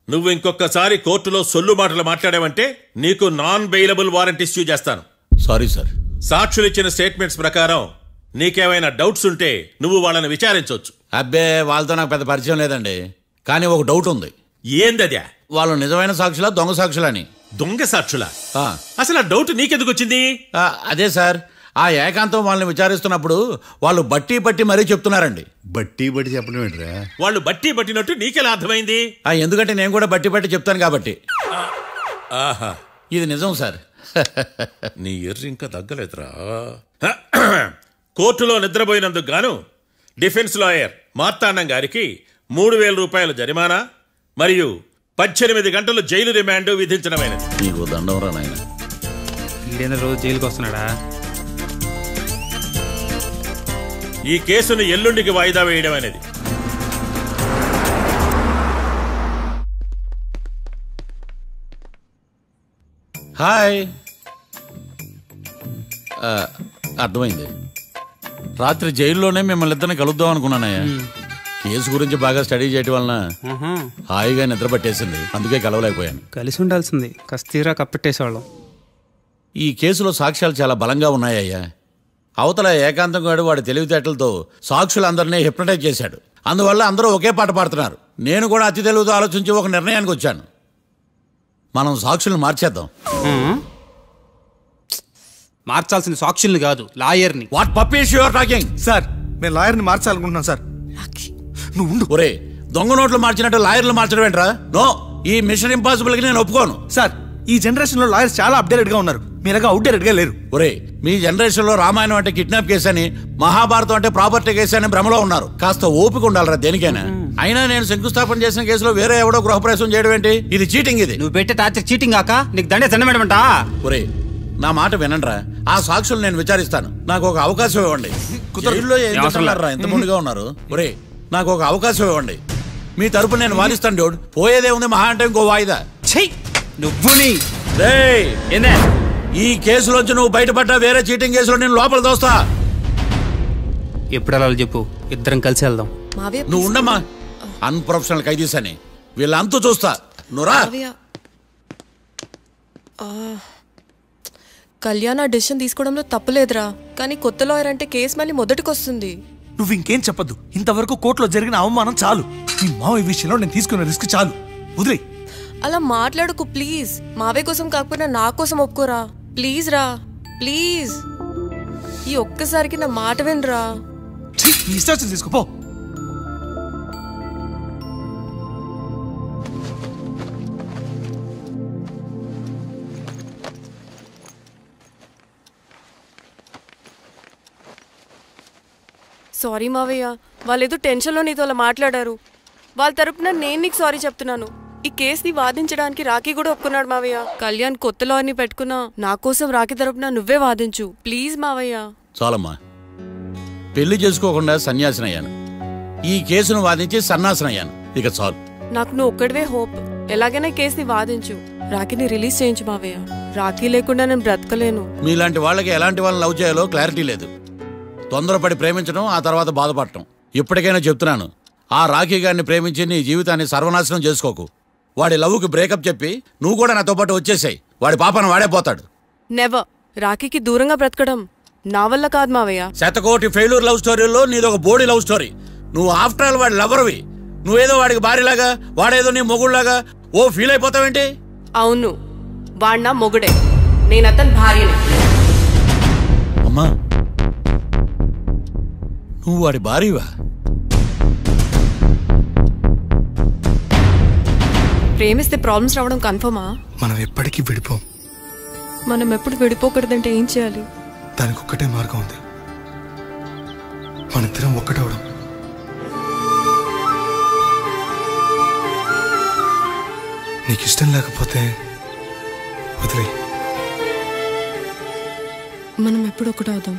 నువ్వు ఇంకొకసారి కోర్టులో సొల్లు మాటలు మాట్లాడావంటే నీకు నాన్ బెయిలబుల్ వారెంట్ ఇష్యూ చేస్తాను. Sorry sir. సాక్షులు ఇచ్చిన స్టేట్మెంట్స్ ప్రకారం నీకేమైనా డౌట్స్ ఉంటే నువ్వు వాళ్ళని విచారించవచ్చు. అబ్బే, వాళ్ళతో నాకు పెద్ద పరిచయం లేదండి. కానీ ఒక డౌట్ ఉంది. ఏందద్యా? వాళ్ళు నిజమైన సాక్షులా దొంగ సాక్షులని? దొంగ సాక్షులా? అసలు ఆ డౌట్ నీకెందుకు వచ్చింది? అదే సార్, ఆ ఏకాంతం వాళ్ళని విచారిస్తున్నప్పుడు వాళ్ళు బట్టి బట్టి మరీ చెప్తున్నారండి. బట్టి బట్టి చెప్పడం ఏంట్రా? వాళ్ళు బట్టి పట్టినట్టు నీకెలా అర్థమైంది? ఎందుకంటే నేను కూడా బట్టి బట్టి చెప్తాను కాబట్టి. ఆహా, ఇది నిజం సార్. నీ ఎర్రి ఇంకా తగ్గలేదురా. కోర్టులో నిద్రపోయినందుకు గాను డిఫెన్స్ లాయర్ మార్తాండం గారికి 3,000 రూపాయల జరిమానా మరియు 18 గంటలు జైలు రిమాండ్ విధించడమైనది. నీకు దండంరా నాయన. ఈడేనా రోజు జైలుకి వస్తున్నాడా? ఈ కేసును ఎల్లుండికి వాయిదా వేయడం అనేది. హాయ్. అర్థమైంది. రాత్రి జైల్లోనే మిమ్మల్ని ఇద్దరిని కలుద్దాం అనుకున్నానయ్యా. కేసు గురించి బాగా స్టడీ చేయడం వలన హాయిగా నిద్ర పట్టేసింది, అందుకే కలవలేకపోయాను. కలిసి ఉండాల్సింది, కస్తీరా కప్పెట్టేసేవాళ్ళం. ఈ కేసులో సాక్ష్యాలు చాలా బలంగా ఉన్నాయ్యా. అవతల ఏకాంతం గాడు వాడి తెలివితేటలతో సాక్షులందరినీ హిప్నటైజ్ చేశాడు. అందువల్ల అందరూ ఒకే పాట పాడుతున్నారు. నేను కూడా అతి తెలివితో ఆలోచించి ఒక నిర్ణయానికి వచ్చాను. మనం సాక్షులను మార్చేద్దాం. మార్చాల్సిన సాక్షుల్ని కాదు, లాయర్ని. What puppies you are talking? Sir, నేను లాయర్ని మార్చాలనుకుంటున్నాను సార్. నువ్వు ఉండు. ఒరే, దొంగ నోట్లు మార్చినట్టు లాయర్లు మార్చడం ఏంట్రా? నో, ఈ మిషన్ ఇంపాసిబుల్ కి నేను ఒప్పుకోను. సార్, ఈ జనరేషన్ లో లాయర్స్ చాలా అప్డేటెడ్ గా ఉన్నారు, మీరుగా అవుట్డేటెడ్ గా లేరు. ఒరే, మీ జనరేషన్ లో రామాయణం అంటే కిడ్నాప్ కేసు అని, మహాభారతం అంటే ప్రాపర్టీ కేసు అని భ్రమలో ఉన్నారు. కాస్త ఓపిక ఉండాలరా దేనికైనా. అయినా నేను శంకుస్థాపన చేసిన కేసులో వేరే ఎవడో గృహప్రవేశం చేయడం ఏంటి? ఇది చీటింగ్. ఇది నువ్వు పెట్టే టార్చర్ చీటింగ్ కాక నీకు దండే దండమేడమంటా? ఒరే, నా మాట వినండిరా. ఆ సాక్షులు నేను విచారిస్తాను. నాకు ఒక అవకాశం ఇవ్వండి. జైల్లో ఏం చేస్తున్నారా ఇంత ముందుగా ఉన్నారు? ఒరే, నాకు ఒక అవకాశం ఇవ్వండి. మీ తరపు నేను వాదిస్తాను. డోడ్ పోయేదే ఉంది, మహా అంటే ఇంకో వాయిదా. నువ్వు ఈ కేసులోంచి నువ్వు బయటపడ్డా వేరే చీటింగ్ కేసులో నేను లోపల దోస్తా. ఎప్పుడు వెళ్ళాలి చెప్పు, ఇద్దరం కలిసి వెళ్దాం. నువ్వు ఉండమ్మా, అన్ప్రొఫెషనల్ ఖైదీస్ అని వీళ్ళంతా చూస్తా. నువ్వురా. కళ్యాణ్ ఆ డెసిషన్ తీసుకోవడంలో తప్పులేదురా, కానీ కొత్త లాయర్ అంటే కేసు మళ్ళీ మొదటికొస్తుంది. నువ్వు ఇంకేం చెప్పద్దు. ఇంతవరకు కోర్టులో జరిగిన అవమానం చాలు. నీ మావయ్య విషయంలో నేను తీసుకున్న రిస్క్ చాలు, వదిలే. అలా మాట్లాడుకు ప్లీజ్. మావే కోసం కాకపోయినా నా కోసం ఒప్పుకోరా ప్లీజ్. రా ప్లీజ్, ఈ ఒక్కసారికి నా మాట వినరా. ఇష్టం తీసుకోపో. సారీ మావయ్య, వాళ్ళేదో టెన్షన్లో నీతో అలా మాట్లాడారు. వాళ్ళ తరపున నేను నీకు సారీ చెప్తున్నాను. ఈ కేసుని వాదించడానికి రాఖీ కూడా ఒప్పుకున్నాడు మావయ్య. కళ్యాణ్ కొత్త లాయర్ని పెట్టుకున్నా నా కోసం రాఖీ తరపున నువ్వే వాదించు ప్లీజ్ మావయ్య. చాలమ్మా, పెళ్లి చేసుకోకుండా సన్యాసినయ్యాను. ఈ కేసును వాదించి సన్నాసనయ్యాను. ఇక చాలు. నాకు నువ్వు ఒక్కడివే హోప్. ఎలాగైనా కేసుని వాదించు, రాఖీని రిలీజ్ చేయించు మావయ్య. రాఖీ లేకుండా నేను బ్రతకలేను. మీలాంటి వాళ్ళకి ఎలాంటి వాళ్ళని లవ్ చేయాలో క్లారిటీ లేదు. తొందరపడి ప్రేమించడం, ఆ తర్వాత బాధపడటం. ఇప్పటికైనా చెప్తున్నాను, ఆ రాఖీ గారిని ప్రేమించి నీ జీవితాన్ని సర్వనాశనం చేసుకోకు. వాడి లవ్కి బ్రేకప్ చెప్పి నువ్వు కూడా నాతో పాటు వచ్చేసాయి. వాడి పాపను వాడే పోతాడు. నెవర్. రాఖీకి దూరంగా బ్రతకడం నా వల్ల కాదు మావయ్య. శతకోటి ఫెయిల్యూర్ లవ్ స్టోరీలో నీదొక బోడీ లవ్ స్టోరీ. నువ్వు ఆఫ్టర్ ఆల్ వాడి లవర్వి. నువ్వేదో వాడికి భార్యలాగా, వాడేదో నీ మొగుడులాగా ఓ ఫీల్ అయిపోతావేంటి? అవును, వాడు నా మొగుడే, నేను అతని భార్యని. అమ్మా, నువ్వు వాడి భార్యవా? ప్రేమిస్తే ప్రాబ్లమ్స్ రావడం కన్ఫర్మా? మనం ఎప్పటికీ విడిపోం. మనం ఎప్పుడు విడిపోకూడదంటే ఏం చేయాలి? దానికి ఒక్కటే మార్గం ఉంది, మనిద్దరం ఒక్కటవడం. నీకు ఇష్టం లేకపోతే వదిలే. మనం ఎప్పుడు ఒకటవుదాం.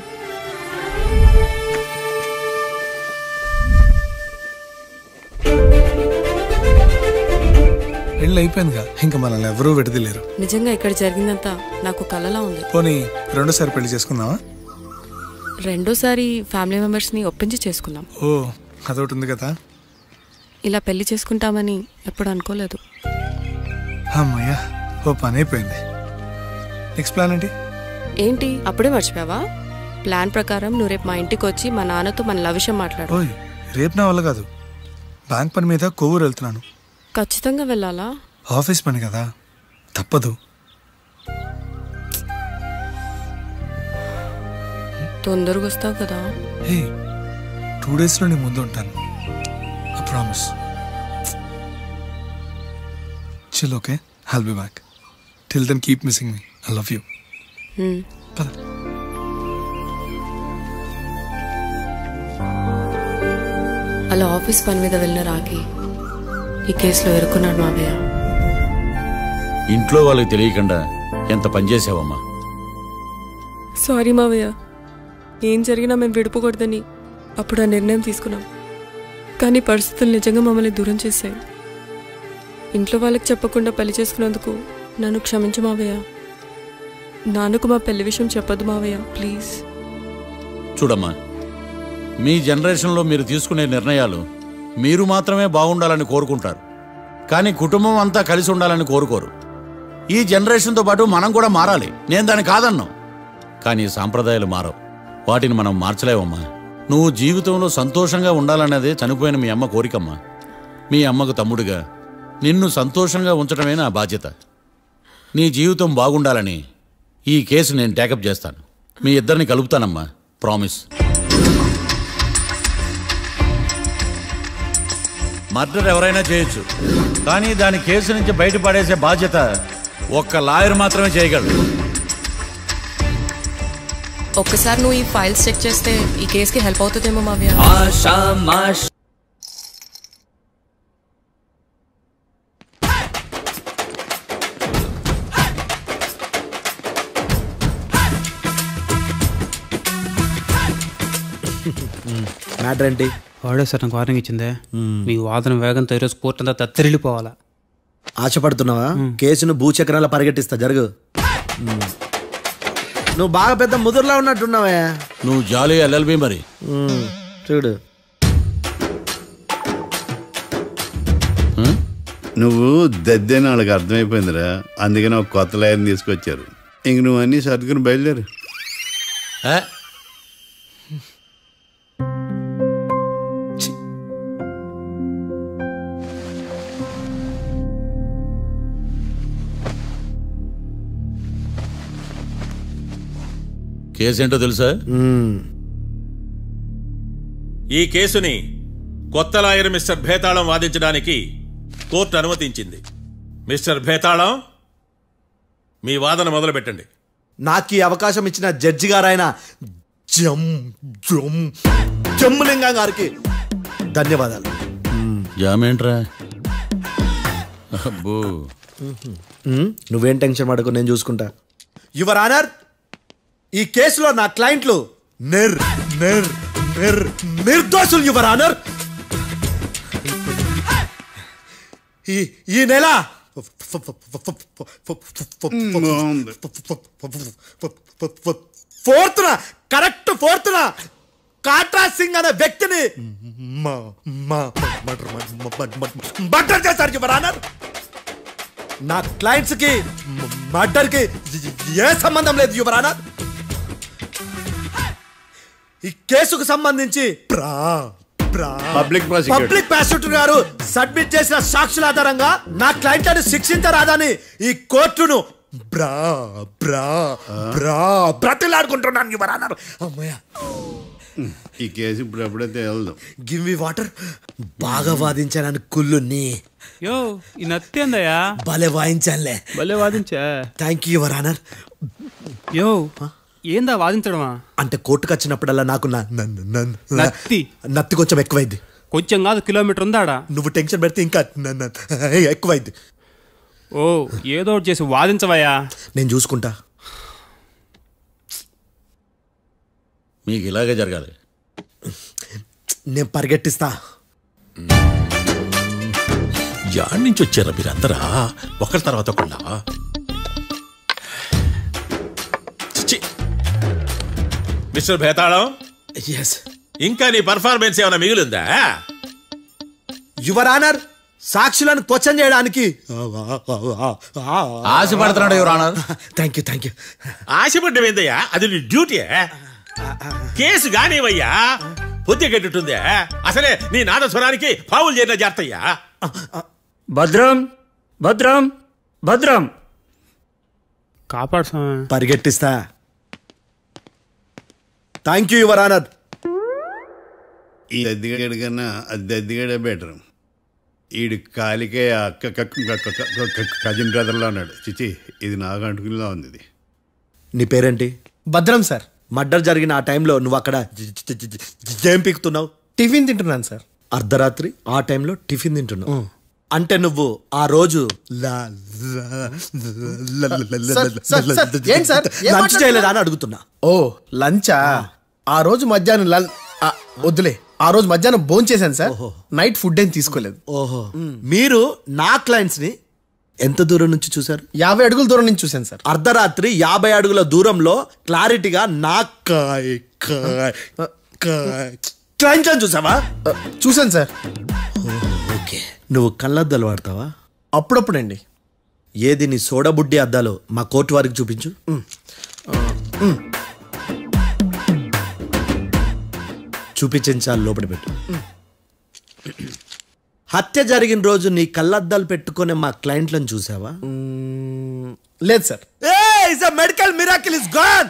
పెళ్ళి అయిపోయిందిగా, ఇంకా మనల్ని ఎవరూ విడదలేరు. నిజంగా ఇక్కడ జరిగిందంతా నాకు కలలా ఉంది. పోనీ రెండోసారి పెళ్లి చేసుకుందామా? రెండోసారి ఫ్యామిలీ మెంబర్స్ ని ఒప్పించి చేసుకుందాం. ఓ, అదొకటి ఉంది కదా. ఇలా పెళ్లి చేసుకుంటామని ఎప్పుడు అనుకోలేదు. అమ్మయ్యా, ఓ పని అయిపోయింది. నెక్స్ట్ ప్లాన్ ఏంటి? ఏంటి అప్పుడే మర్చిపోయావా? ప్లాన్ ప్రకారం నువ్వు రేపు మా ఇంటికి వచ్చి మా నాన్నతో మన లవ్ విషయం మాట్లాడు. ఓయ్, రేపు నా వల్ల కాదు. బ్యాంక్ పని మీద కొవ్వూరు వెళ్తున్నాను. ఖచ్చితంగా వెళ్ళాలా? ఆఫీస్ పని కదా, తప్పదు. తొందరగా వస్తావు కదా? హే, 2 daysలో నీ ముందు ఉంటాను. I promise. Chill, okay? I'll be back. Till then keep missing me. I love you. పద. అలా ఆఫీస్ పని మీద వెళ్ళిన రాకి ఈ కేసులో ఎరుకున్నాడు మావయ్య. ఇంట్లో వాళ్ళకి తెలియకుండా ఎంత పనిచేసావమ్మా. సారీ మావయ్య, ఏం జరిగినా మేము విడిపోకూడదని అప్పుడు ఆ నిర్ణయం తీసుకున్నాం. కానీ పరిస్థితులు నిజంగా మమ్మల్ని దూరం చేశాయి. ఇంట్లో వాళ్ళకి చెప్పకుండా పెళ్లి చేసుకున్నందుకు నన్ను క్షమించు మావయ్య. నాన్నకు మా పెళ్లి విషయం చెప్పదు మావయ్య, ప్లీజ్. చూడమ్మా, మీ జనరేషన్లో మీరు తీసుకునే నిర్ణయాలు మీరు మాత్రమే బాగుండాలని కోరుకుంటారు, కానీ కుటుంబం అంతా కలిసి ఉండాలని కోరుకోరు. ఈ జనరేషన్తో పాటు మనం కూడా మారాలి. నేను దాన్ని కాదన్నాను, కానీ సాంప్రదాయాలు మారవు. వాటిని మనం మార్చలేవమ్మా. నువ్వు జీవితంలో సంతోషంగా ఉండాలన్నదే చనిపోయిన మీ అమ్మ కోరికమ్మా. మీ అమ్మకు తమ్ముడిగా నిన్ను సంతోషంగా ఉంచడమే నా బాధ్యత. నీ జీవితం బాగుండాలని ఈ కేసు నేను టేకప్ చేస్తాను. మీ ఇద్దరిని కలుపుతానమ్మా, ప్రామిస్. మర్డర్ ఎవరైనా చేయొచ్చు, కానీ దాని కేసు నుంచి బయటపడేసే బాధ్యత ఒక్క లాయర్ మాత్రమే చేయగలడు. ఒక్కసారి నువ్వు ఈ ఫైల్స్ చెక్ చేస్తే ఈ కేసుకి హెల్ప్ అవుతుందేమో మావయ్య. మ్యాటర్ ఏంటి? వాడే సార్ నాకు వార్నింగ్ ఇచ్చిందే. మీ వాదన వేగంతో ఈరోజు కోర్టు అంతా తత్తరిల్లిపోవాలా. ఆశపడుతున్నావా? కేసును భూచక్రాల పరిగెట్టిస్తా, జరుగు. నువ్వు బాగా పెద్ద ముదురులా ఉన్నట్టున్నావా? నువ్వు జాలి ఎల్ఎల్బి మరి. చూడు, నువ్వు దద్దేని వాళ్ళకి అర్థమైపోయిందిరా. అందుకని ఒక కొత్త లాయర్ని తీసుకొచ్చారు. ఇంక నువ్వు అన్నీ సర్దుకుని బయలుదేరు. కేసేంటో తెలుసా? ఈ కేసుని కొత్త లాయర్ మిస్టర్ భేతాళం వాదించడానికి కోర్టు అనుమతించింది. మిస్టర్ భేతాళం, మీ వాదన మొదలు పెట్టండి. నాకు ఈ అవకాశం ఇచ్చిన జడ్జి గారైన జమ్ములింగం గారికి ధన్యవాదాలు. జామేంట్రా? అబ్బో, నువ్వేం టెన్షన్ పడకు, నేను చూసుకుంటా. యువర్ ఆనర్, ఈ కేసులో నా క్లయింట్లు నిర్దోషులు యువర్ ఆనర్. ఈ నెల 4th correct 4th Katra Singh అనే వ్యక్తిని మర్డర్ చేశారు యువర్ ఆనర్. నా క్లయింట్స్ కి మర్డర్ కి ఏ సంబంధం లేదు యువర్ ఆనర్. ఈ కేసుకు సంబంధించి పబ్లిక్ ప్రాసిక్యూటర్ గారు సబ్మిట్ చేసిన సాక్షుల ఆధారంగా నా క్లయింట్లను శిక్షించరాదని ఈ కోర్టును బ్రతిలాడుకుంటున్నాను యువర్ ఆనర్. అమ్మయ్య, ఈ కేసు ఇప్పుడు ఎప్పుడైతే వెళ్దాం. Give me water. బాగా వాదించానని కుళ్ళుని. యో, ఈ నత్తేందయ్యా? భలే వాయించానులే. భలే వాదించా. Thank you your honour. యో, ఏందా వాదించడమా? అంటే కోర్టుకు వచ్చినప్పుడల్లా నాకు నత్తి కొంచెం ఎక్కువైంది. కొంచెం కాదు, కిలోమీటర్ ఉందాడా. నువ్వు టెన్షన్ పెడితే ఇంకా ఎక్కువైంది. ఓ, ఏదో ఒకటి చేసి వాదించవయ్యా. నేను చూసుకుంటా. మీకు ఇలాగే జరగాలి. నేను పరిగెట్టిస్తా. యాడ్ నుంచి వచ్చారా మీరందరా ఒకరి తర్వాత ఒకళ్ళ? మిస్టర్ భేతాళం, ఎస్ ఇంకా నీ పర్ఫార్మెన్స్ ఏమైనా మిగిలిందా? యువర్ ఆనర్, సాక్షులను క్వశ్చన్ చేయడానికి ఆశపడుతున్నాడు యువర్ ఆనర్. థ్యాంక్ యూ ఆశపడ్డమేందయ్యా, అది నీ డ్యూటీ. కేసు గానేవయ్యా, పొద్దు గట్టుందే. అసలే నీ నాదస్వరానికి పావులు చేరిన జాతయ్యా. భద్రం భద్రం భద్రం కాపాడు స్వామి. పరిగెట్టిస్తా. Thank you your honour. ఈ దద్దిగడి కన్నా అది దద్దిగడే బెటర్. ఈడు కాలికే కజిన్ బ్రదర్లో ఉన్నాడు. చిచి, ఇది నాకు అంటుకునిలా ఉంది. ఇది నీ పేరేంటి? భద్రం సార్. మర్డర్ జరిగిన ఆ టైంలో నువ్వు అక్కడ ఏం పీకుతున్నావు? టిఫిన్ తింటున్నాను సార్. అర్ధరాత్రి ఆ టైంలో టిఫిన్ తింటున్నావు అంటే నువ్వు ఆ రోజు లంచ్ చేయలేదా అని అడుగుతున్నా. ఓ లంచా? ఆ రోజు మధ్యాహ్నం వద్దులే, ఆ రోజు మధ్యాహ్నం భోంచేశాను సార్. నైట్ ఫుడ్ ఏం తీసుకోలేదు. ఓహో, మీరు నా క్లయింట్స్ ని ఎంత దూరం నుంచి చూసారు? 50 అడుగుల దూరం నుంచి చూశాను సార్. అర్ధరాత్రి 50 అడుగుల దూరంలో క్లారిటీగా నా క్లయింట్స్ అని చూసావా? చూశాను సార్. ఓకే, నువ్వు కళ్ళద్దాలు వాడతావా? అప్పుడప్పుడండి. ఏది నీ సోడా బుడ్డి అద్దాలు మా కోర్టు వారికి చూపించు. చూపించాలి, లోపల పెట్టు. హత్య జరిగిన రోజు నీ కళ్ళద్దాలు పెట్టుకునే మా క్లయింట్లను చూసావా? లేదు sir. Medical miracle is gone.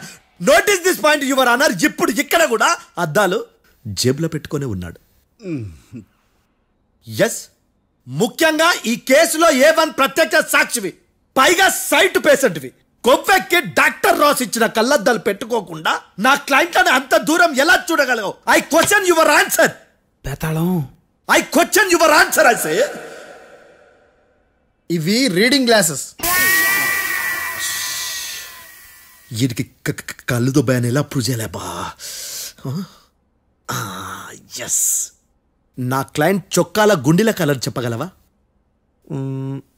Notice this point your honour. ఇప్పుడు ఇక్కడ కూడా అద్దాలు జేబులో పెట్టుకునే ఉన్నాడు. ఎస్, ముఖ్యంగా ఈ కేసులో A1 ప్రత్యక్ష సాక్షివి, పైగా సైట్ పేషెంట్వి. కొవ్వెక్కి డాక్టర్ రాస్ ఇచ్చిన కళ్ళద్దాలు పెట్టుకోకుండా నా క్లయింట్లను అంత దూరం ఎలా చూడగలవు? I question your answer. బేతాళం. I question your answer. I say ఇవి రీడింగ్ గ్లాసెస్. వీటికి కళ్ళు దుబ్బాయని ఎలా ప్రూవ్ చేయలేబా? ఎస్, నా క్లయింట్ చొక్కాల గుండెల కలర్ చెప్పగలవా?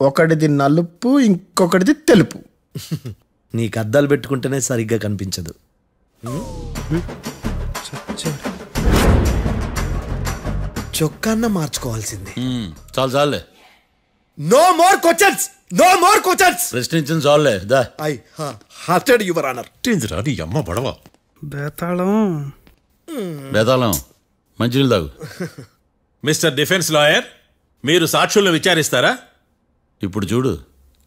ఒకటిది నలుపు, ఇంకొకటిది తెలుపు. నీకు అద్దాలు పెట్టుకుంటేనే సరిగ్గా కనిపించదు. చొక్కాన్న మార్చుకోవాల్సింది. చాలు చాలులే, no more questions, no more questions. ప్రశ్నించింది చాలులే. దా ఐ హార్టెడ్ యువర్ ఆనర్. నీ అమ్మ పడవ. బేతాళం. బేతాళం, మంచినీళ్ళు తాగు. మిస్టర్ డిఫెన్స్ లాయర్, మీరు సాక్షులను విచారిస్తారా? ఇప్పుడు చూడు,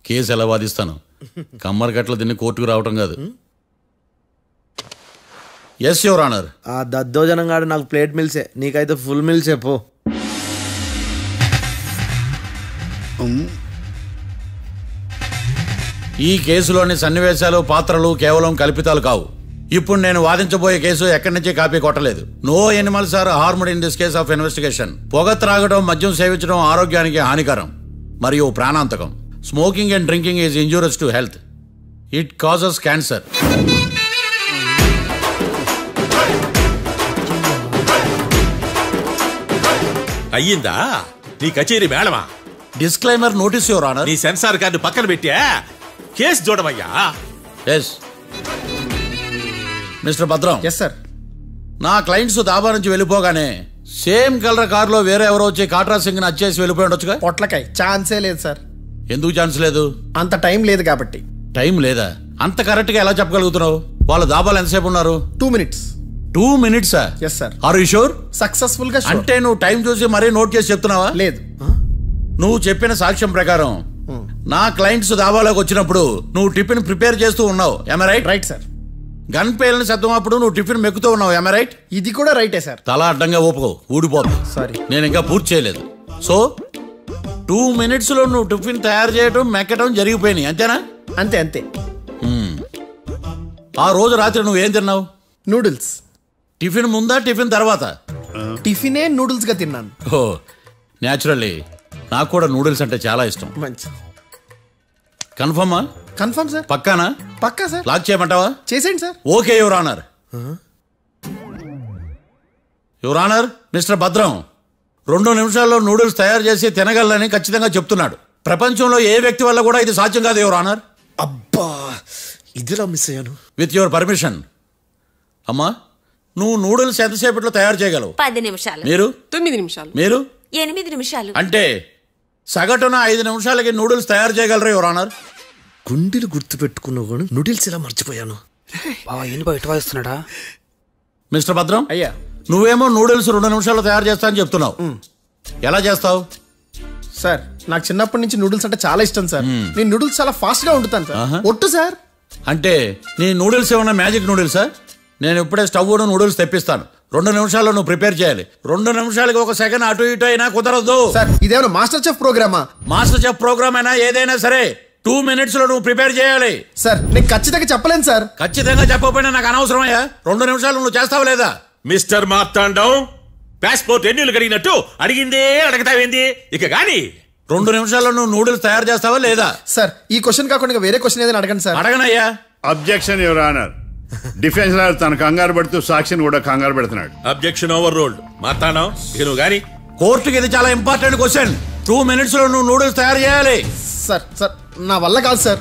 కేసు ఎలా వాదిస్తాను. కమ్మరి గట్ల తిని కోర్టుకు రావటం కాదు. Yes your honour. ఆ దద్దోజనం గాడు నాకు ప్లేట్ మిల్సే, నీకైతే ఫుల్ మిల్సే పో. ఈ కేసులోని సన్నివేశాలు, పాత్రలు కేవలం కల్పితాలు కావు. ఇప్పుడు నేను వాదించబోయే కేసు ఎక్కడి నుంచి కాపీ కొట్టలేదు. No animals are harmed in this case of investigation. పొగ త్రాగడం, మద్యం సేవించడం ఆరోగ్యానికి హానికరం మరియు ప్రాణాంతకం. Smoking and drinking is injurious to health. It causes cancer. అయ్యిందా నీ కచేరీ మేడమా? Disclaimer notice your honour. నీ సెన్సార్ కార్డు పక్కన పెట్టా కేసు చూడమయ్యా. Yes mister Bhadram. Yes sir. నా క్లయింట్స్ దాబా నుంచి వెళ్ళిపోగానే సేమ్ కలర్ కారులో వేరే ఎవరో వచ్చి కాట్రా సింగ్ వచ్చేసి వెళ్ళిపోయి ఉండొచ్చుగా? పొట్లకాయ ఛాన్సే లేదు సార్. ఎందుకు ఛాన్స్ లేదు? అంత టైం లేదు కాబట్టి. టైం లేదా? అంత కరెక్ట్ గా ఎలా చెప్పగలుగుతున్నావు? వాళ్ళ దాబాలు ఎంతసేపు ఉన్నారు? 2 minutes. 2 minutes? Yes sir. Are you sure? Successful గా sure. అంటే నువ్వు టైం చూసి మరీ నోట్ చేసి చెప్తున్నావా? లేదు. నువ్వు చెప్పిన సాక్ష్యం ప్రకారం నా క్లయింట్స్ దాబాలోకి వచ్చినప్పుడు నువ్వు టిఫిన్ ప్రిపేర్ చేస్తూ ఉన్నావు. am I right? Right sir. Gun పేలిన శబ్దం అప్పుడు నువ్వు టిఫిన్ మెక్కుతూ ఉన్నావు. am I right? ఇది కూడా రైటే సార్. తల అడ్డంగా ఊపుకో, ఊడిపోతుంది. సారీ, నేను ఇంకా పూర్తి చేయలేదు. సో 2 minutes లో నువ్వు టిఫిన్ తయారు చేయడం, మెక్కడం జరిగిపోయినాయి, అంతేనా? అంతే అంతే. ఆ రోజు రాత్రి నువ్వు ఏం తిన్నావు? నూడిల్స్. టిఫిన్ ముందా, టిఫిన్ తర్వాత? టిఫినే నూడిల్స్ గా తిన్నాను. ఓ న్యాచురల్లీ నాకు కూడా నూడిల్స్ అంటే చాలా ఇష్టం. మంచి. కన్ఫర్మా? Confirm sir. పక్కానా? పక్కా సార్. లాక్ చేయమంటావా? చేసేయండి sir. Okay your honour. Your honour, mister Bhadram 2 నిమిషాల్లో నూడిల్స్ తయారు చేసి తినగలని ఖచ్చితంగా చెప్తున్నాడు. ప్రపంచంలో ఏ వ్యక్తి వల్ల కూడా ఇది సాధ్యం కాదు యువర్ ఆనర్. అబ్బా, ఇదిలా మిస్ అయ్యాను. With your permission. అమ్మా, నువ్వు నూడిల్స్ ఎంతసేపట్లో తయారు చేయగలవు? 10 నిమిషాలు. మీరు? 9 నిమిషాలు. మీరు? 8 నిమిషాలు. అంటే సగటున 5 నిమిషాలకి నూడిల్స్ తయారు చేయగలరు యువర్ ఆనర్. గుండెలు గుర్తు పెట్టుకున్నావు కూడా నూడిల్స్ ఇలా మర్చిపోయాను. బావా ఏంటి బావ ఇటు వాయిస్తున్నాడా? మిస్టర్ భద్రం, అయ్యా నువ్వేమో నూడిల్స్ 2 నిమిషాల్లో తయారు చేస్తా అని చెప్తున్నావు. ఎలా చేస్తావు? సార్ నాకు చిన్నప్పటి నుంచి నూడిల్స్ అంటే చాలా ఇష్టం సార్. నేను నూడిల్స్ చాలా ఫాస్ట్ గా వండుతాను సార్. ఒట్టు సార్. అంటే నీ నూడిల్స్ ఏమన్నా మ్యాజిక్ నూడిల్సా? నేను ఇప్పుడే స్టవ్ నూడిల్స్ తెప్పిస్తాను. 2 నిమిషాల్లో నువ్వు ప్రిపేర్ చేయాలి. 2 నిమిషాలకి 1 సెకండ్ అటు ఇటు అయినా కుదరదు సార్. ఇదేమైనా మాస్టర్ చెఫ్ ప్రోగ్రామా? మాస్టర్ చెఫ్ ప్రోగ్రామ్ అయినా ఏదైనా సరే 2 minutes లో నువ్వు ప్రిపేర్ చేయాలి. సార్ నేను ఖచ్చితంగా చెప్పలేను సార్. ఖచ్చితంగా చెప్పకపోయినా నాకు అనవసరమయ్యా. 2 నిమిషాలు నువ్వు చేస్తావు లేదా? మిస్టర్ మార్తాండం, పాస్పోర్ట్ ఎన్నిళ్ళు కడిగినట్టు అడిగిందే అడగతావేంది? ఇక గాని 2 నిమిషాల్లో నువ్వు నూడిల్స్ తయారు చేస్తావా లేదా? సార్ ఈ క్వశ్చన్ కాకుండా వేరే క్వశ్చన్ ఏదైనా అడగండి సార్. అడగనయ్యా. Objection your honour. Defence lawyer తన కంగారు పెడుతూ సాక్షిని కూడా కంగారు పెడుతున్నాడు. Objection over ruled. మార్తాండం, ఇక నువ్వు గాని. కోర్టుకి ఇది చాలా ఇంపార్టెంట్ క్వశ్చన్. 2 minutes లో నువ్వు నూడిల్స్ తయారు చేయాలి. సార్ సార్ నా వల్ల కాదు సార్.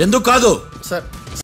ఎందుకు కాదు? సార్